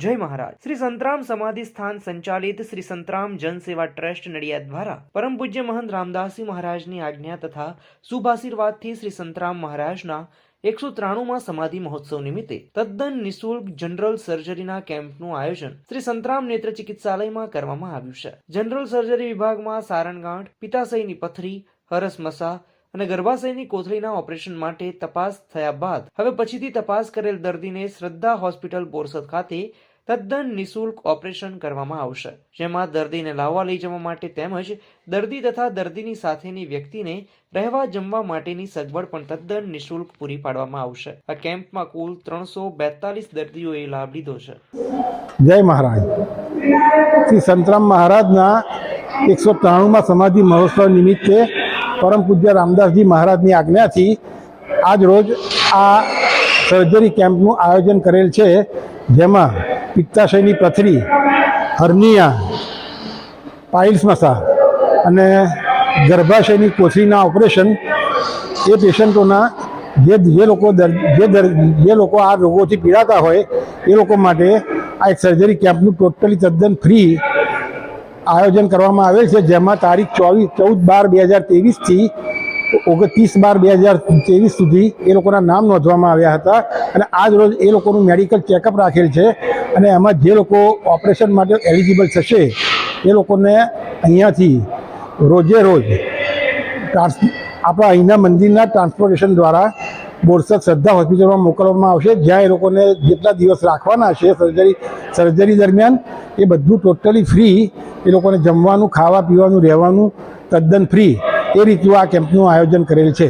જય મહારાજ। શ્રી સંતરામ સમાધિ સ્થાન સંચાલિત શ્રી સંતરામ જન સેવા ટ્રસ્ટ નડિયાદ દ્વારા પરમ પૂજ્ય મહંત રામદાસજી મહારાજની આજ્ઞા તથા શુભાશીર્વાદથી શ્રી સંતરામ મહારાજના 193માં સમાધિ મહોત્સવ નિમિત્તે તદ્દન નિઃશુલ્ક જનરલ સર્જરીના કેમ્પનું આયોજન શ્રી સંતરામ નેત્ર ચિકિત્સાલયમાં કરવામાં આવ્યું છે। જનરલ સર્જરી વિભાગમાં સારણગાંઠ, પિત્તાશયની પથરી, હરસમસા અને ગર્ભાશયની કોથળીના ઓપરેશન માટે તપાસ થયા બાદ હવે પછીથી તપાસ કરેલ દર્દીને શ્રદ્ધા હોસ્પિટલ બોરસદ ખાતે તદ્દન નિઃશુલ્ક ઓપરેશન કરવામાં આવશે, જેમાં દર્દીને લાવવા લઈ જવા માટે તેમજ દર્દી તથા દર્દીની સાથેની વ્યક્તિને રહેવા જમવા માટેની સગવડ પણ તદ્દન નિઃશુલ્ક પૂરી પાડવામાં આવશે। આ કેમ્પમાં કુલ 342 દર્દીઓએ લાભ લીધો છે। જય મહારાજ। શ્રી સંતરામ મહારાજના 193માં સમાધિ મહોત્સવ નિમિત્તે પરમ પૂજ્ય રામદાસજી મહારાજની આજ્ઞાથી આજ રોજ આ સર્જરી કેમ્પનું આયોજન કરેલ છે, જેમાં પિત્તાશયની પથરી, હર્નિયા, પાઇલ્સ મસા અને ગર્ભાશયની કોથળીના ઓપરેશન એ પેશન્ટોના જે લોકો આ રોગોથી પીડાતા હોય એ લોકો માટે આ એક સર્જરી કેમ્પનું ટોટલી તદ્દન ફ્રી આયોજન કરવામાં આવેલ છે, જેમાં તારીખ 14/12/2023થી 29/12/2023 સુધી એ લોકોના નામ નોંધવામાં આવ્યા હતા અને આજ રોજ એ લોકોનું મેડિકલ ચેકઅપ રાખેલ છે અને એમાં જે લોકો ઓપરેશન માટે એલિજિબલ થશે એ લોકોને અહીંયાથી રોજે રોજ આપણા અહીંના મંદિરના ટ્રાન્સપોર્ટેશન દ્વારા બોરસદ શ્રદ્ધા હોસ્પિટલમાં મોકલવામાં આવશે, જ્યાં એ લોકોને જેટલા દિવસ રાખવાના છે સર્જરી દરમિયાન એ બધું ટોટલી ફ્રી, એ લોકોને જમવાનું, ખાવા પીવાનું, રહેવાનું તદ્દન ફ્રી, એ રીતનું આ કેમ્પનું આયોજન કરેલ છે।